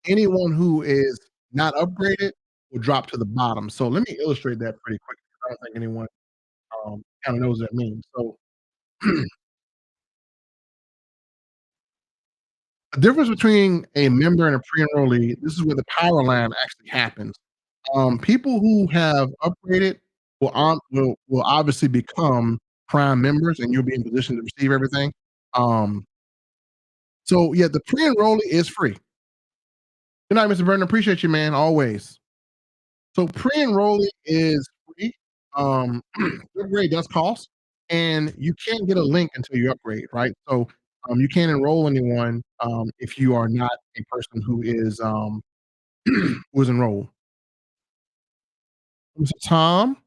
S1: anyone who is not upgraded will drop to the bottom. So let me illustrate that pretty quick, 'cause I don't think anyone, kinda knows what that means. So the difference between a member and a pre-enrollee, this is where the power line actually happens. People who have upgraded will obviously become prime members, and you'll be in position to receive everything. Um, so yeah, the pre-enrollee is free. Good night, Mr. Burton. Appreciate you, man, always. So pre-enrollee is free. The upgrade does cost, and you can't get a link until you upgrade, right? So you can't enroll anyone if you are not a person who is who is enrolled. Mr. Tom.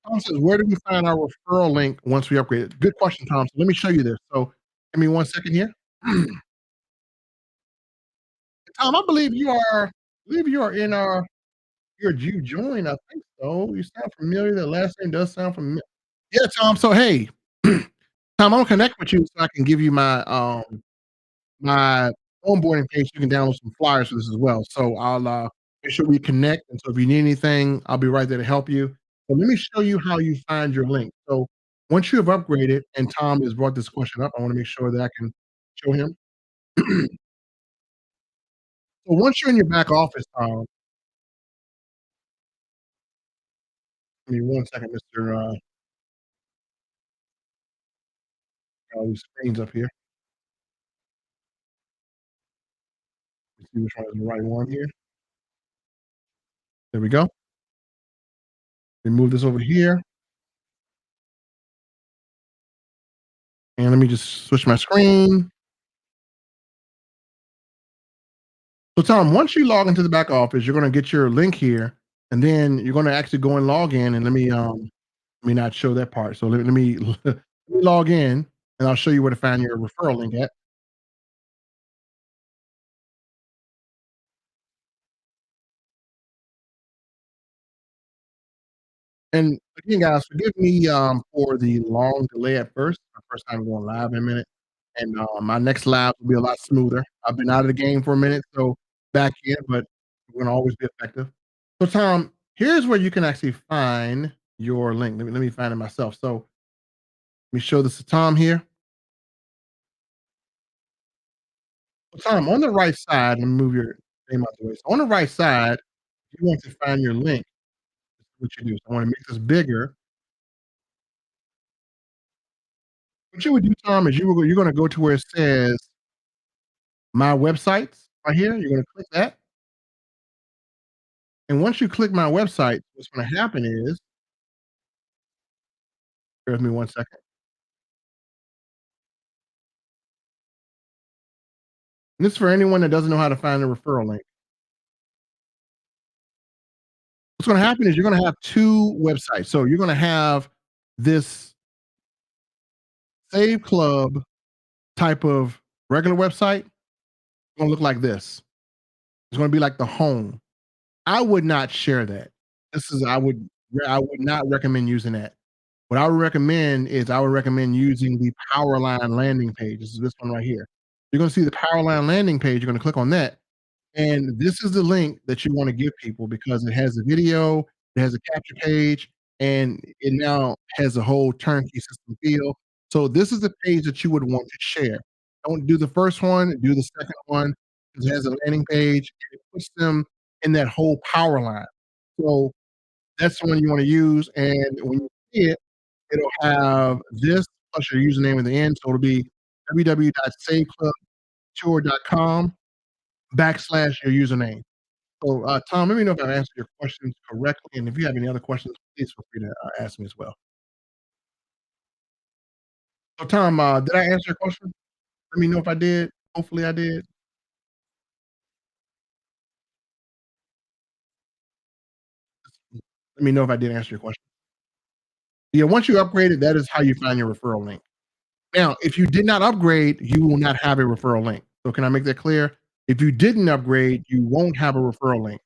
S1: Tom says, "Where do we find our referral link once we upgrade?" Good question, Tom. So let me show you this. So give me 1 second here. Tom, I believe you are in our you joined, I think so. You sound familiar. That last name does sound familiar. Yeah, Tom. So hey, Tom, I'm gonna connect with you so I can give you my onboarding page. You can download some flyers for this as well. So I'll make sure we connect. And so if you need anything, I'll be right there to help you. But let me show you how you find your link. So once you have upgraded, and Tom has brought this question up, I want to make sure that I can show him. So once you're in your back office, Tom, give me 1 second, Mr. All these screens up here. Let's see which one is the right one here. There we go. Let me move this over here, and let me just switch my screen. So Tom, once you log into the back office, you're gonna get your link here, and then you're gonna actually go and log in, and let me not show that part. So let me let me log in, and I'll show you where to find your referral link at. And again, guys, forgive me, for the long delay at first. My first time going live in a minute, and, my next live will be a lot smoother. I've been out of the game for a minute, so back in, but we're gonna always be effective. So, Tom, here's where you can actually find your link. Let me find it myself. So, let me show this to Tom here. So, Tom, on the right side, let me move your name out the way. So on the right side, if you want to find your link, this is what you do. So I wanna make this bigger. What you would do, Tom, is you're gonna go to where it says My Websites right here. You're gonna click that, and once you click My Website, what's gonna happen is bear with me 1 second. And this is for anyone that doesn't know how to find a referral link. What's gonna happen is you're gonna have 2 websites. So you're gonna have this Save Club type of regular website. It's gonna look like this. It's gonna be like the home. I would not share that. This is I would not recommend using that. What I would recommend is I would recommend using the Powerline landing page. This is this one right here. You're gonna see the Powerline landing page. You're gonna click on that, and this is the link that you wanna give people because it has a video, it has a capture page, and it now has a whole turnkey system feel. So this is the page that you would want to share. Don't do the first one, do the second one, 'cause it has a landing page, and it puts them in that whole power line. So that's the one you wanna use, and when you see it, it'll have this plus your username at the end, so it'll be www.saveclubtour.com/your username. So, Tom, let me know if I answered your questions correctly, and if you have any other questions, please feel free to, ask me as well. So, Tom, did I answer your question? Let me know if I did. Hopefully I did. Let me know if I did answer your question. Yeah, once you upgraded, that is how you find your referral link. Now, if you did not upgrade, you will not have a referral link. So can I make that clear? If you didn't upgrade, you won't have a referral link.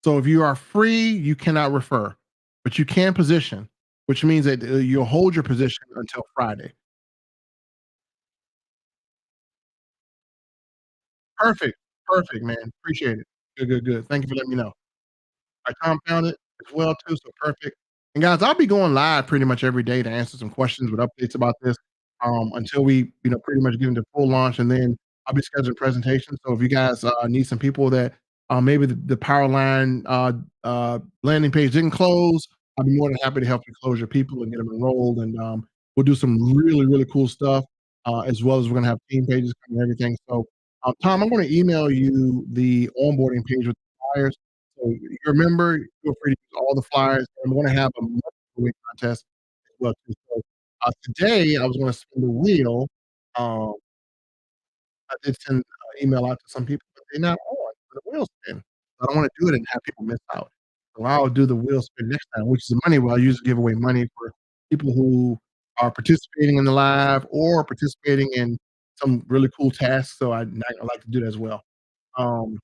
S1: So if you are free, you cannot refer, but you can position, which means that you'll hold your position until Friday. Perfect. Perfect, man. Appreciate it. Good, good, good. Thank you for letting me know. I compounded as well too, so perfect. And guys, I'll be going live pretty much every day to answer some questions with updates about this, until we, pretty much get into full launch, and then I'll be scheduling presentations. So if you guys need some people that maybe the power line landing page didn't close, I'll be more than happy to help you close your people and get them enrolled. And we'll do some really, really cool stuff, as well as we're gonna have team pages and everything. So Tom, I'm gonna email you the onboarding page with the flyers. So you remember, feel free to use all the flyers. I'm going to have a giveaway contest as well too. So today I was going to spin the wheel. Um, I did send an email out to some people, but they're not on for the wheel spin. I don't want to do it and have people miss out. So I'll do the wheel spin next time, which is the money where I usually give away money for people who are participating in the live or participating in some really cool tasks. So I like to do that as well. Um,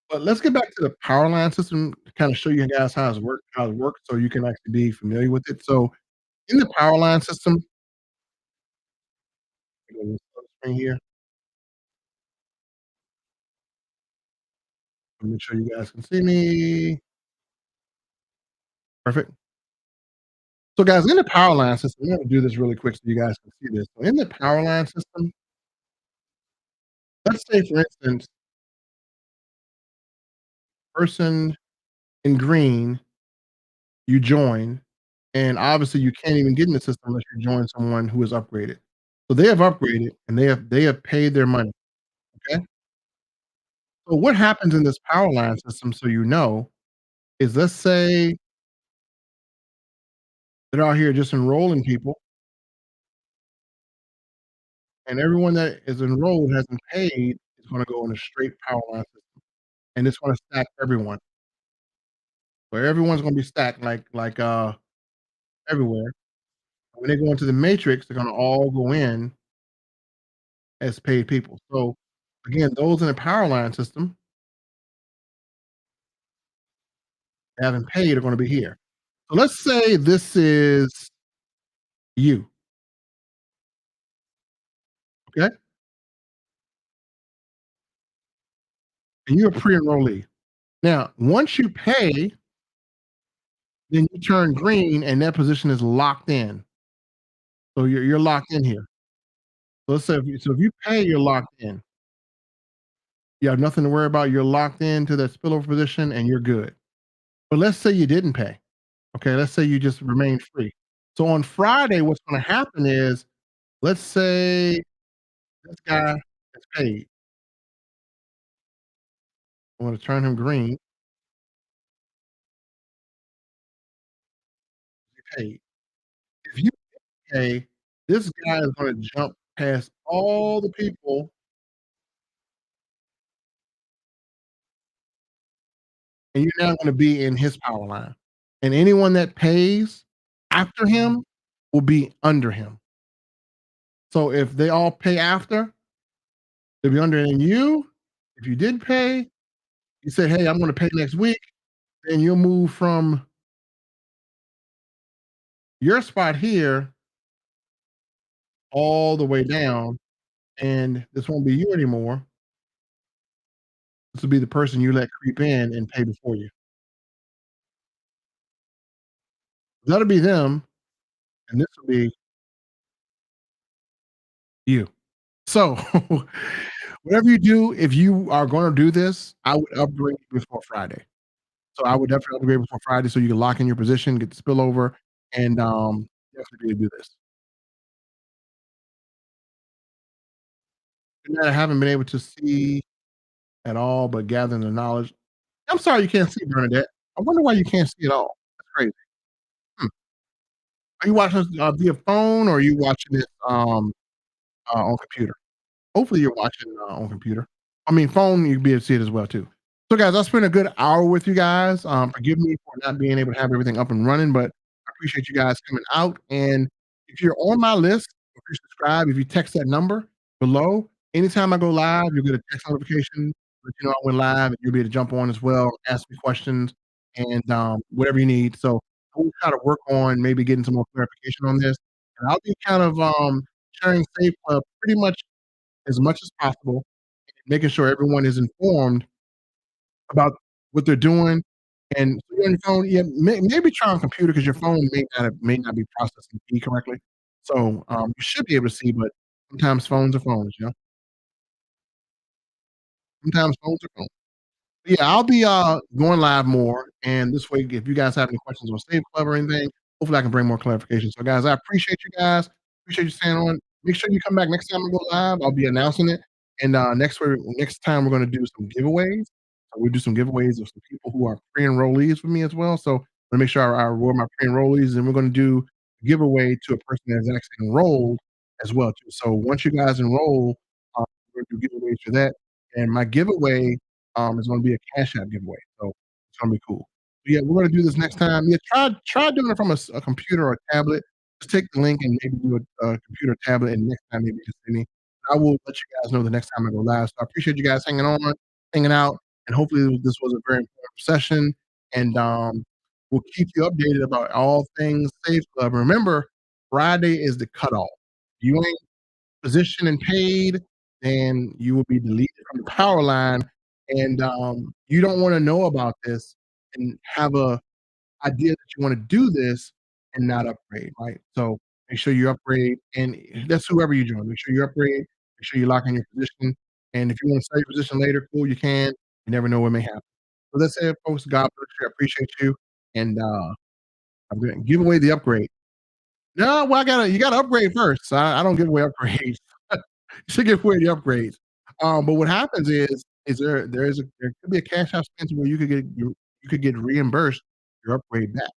S1: but let's get back to the power line system to kinda show you guys how it works so you can actually be familiar with it. So, in the power line system, screen here, let me make sure you guys can see me. Perfect. So, guys, in the power line system, I'm gonna do this really quick so you guys can see this. So in the power line system, let's say, for instance, person in green, you join, and obviously you can't even get in the system unless you join someone who is upgraded. So they have upgraded and they have paid their money, okay? So what happens in this power line system, so you know, is let's say they're out here just enrolling people, and everyone that is enrolled hasn't paid is gonna go in a straight power line system, and it's gonna stack everyone. So everyone's gonna be stacked everywhere. When they go into the matrix, they're gonna all go in as paid people. So again, those in the power line system that haven't paid are gonna be here. So let's say this is you, okay? And you're a pre-enrollee. Now, once you pay, then you turn green and that position is locked in. So you're locked in here. So let's say if you pay, you're locked in. You have nothing to worry about. You're locked into that spillover position and you're good. But let's say you didn't pay. Okay, let's say you just remained free. So on Friday, what's going to happen is, let's say this guy is paid. I'm going to turn him green. He paid. If you pay, this guy is going to jump past all the people, and you're now going to be in his power line. And anyone that pays after him will be under him. So if they all pay after, they'll be under. And you, if you did pay, you say, "Hey, I'm gonna pay next week," then you'll move from your spot here all the way down, and this won't be you anymore. This will be the person you let creep in and pay before you. That'll be them, and this will be you. So, whatever you do, if you are gonna do this, I would upgrade before Friday. So I would definitely upgrade before Friday so you can lock in your position, get the spillover, and definitely do this. Good night. I haven't been able to see at all, but gathering the knowledge. I'm sorry you can't see, Bernadette. I wonder why you can't see at all. That's crazy. Hmm. Are you watching this, via phone or are you watching this, on computer? Hopefully you're watching, on computer. I mean, phone, you'd be able to see it as well too. So, guys, I spent a good hour with you guys. Forgive me for not being able to have everything up and running, but I appreciate you guys coming out. And if you're on my list, if you subscribe, if you text that number below, anytime I go live, you'll get a text notification, let you know I went live, and you'll be able to jump on as well, ask me questions, and whatever you need. So I will try to work on maybe getting some more clarification on this. And I'll be kind of sharing Safe Club pretty much as possible, making sure everyone is informed about what they're doing. And so you're on your phone, yeah, maybe try on computer because your phone may not be processing the feed correctly. So you should be able to see, but sometimes phones are phones, you know. Sometimes phones are phones. Yeah, I'll be going live more, and this way, if you guys have any questions on Save Club or anything, hopefully I can bring more clarification. So, guys, I appreciate you guys. Appreciate you staying on. Make sure you come back next time I go live. I'll be announcing it, and next time we're going to do some giveaways. So we do some giveaways of some people who are pre-enrollees with me as well. So let me make sure I reward my pre-enrollees, and we're going to do a giveaway to a person that's actually enrolled as well too. So once you guys enroll, we're going to do giveaways for that. And my giveaway is gonna be a Cash App giveaway, so it's gonna be cool. Yeah, we're gonna do this next time. Yeah, try doing it from a computer or a tablet. Just take the link and maybe do a computer, tablet, and next time maybe just send me. I will let you guys know the next time I go live. So I appreciate you guys hanging on, hanging out, and hopefully this was a very informative session. And we'll keep you updated about all things Safe Club. Remember, Friday is the cutoff. You ain't position and paid, then you will be deleted from the power line. And you don't want to know about this and have a idea that you want to do this and not upgrade, right? So make sure you upgrade, and that's whoever you join. Make sure you upgrade. Make sure you lock in your position. And if you want to sell your position later, cool, you can. You never know what may happen. So that's it, folks. God bless you. I appreciate you, and I'm going to give away the upgrade. No, well, you gotta upgrade first. I don't give away upgrades. You should give away the upgrades. But what happens is there could be a cash out spend where you could get reimbursed your upgrade back.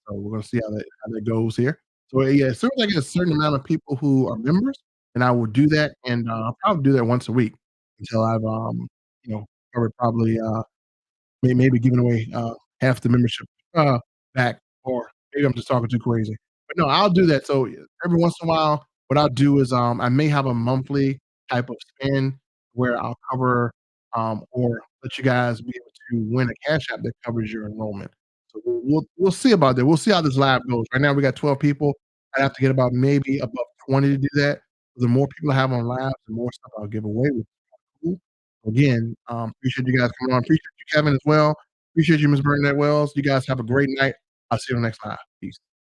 S1: So we're gonna see how that goes here. So yeah, as soon as I get a certain amount of people who are members, then I will do that, and I'll probably do that once a week until I've covered probably maybe giving away half the membership back, or maybe I'm just talking too crazy. But no, I'll do that. So every once in a while, what I'll do is I may have a monthly type of spend where I'll cover or let you guys be able to win a cash app that covers your enrollment. So we'll see about that. We'll see how this live goes. Right now we got 12 people. I have to get about maybe above 20 to do that. The more people I have on live, the more stuff I'll give away, which cool. Again, appreciate you guys coming on. Appreciate you, Kevin, as well. Appreciate you, Miss Bernadette Wells. You guys have a great night. I'll see you on the next live. Peace.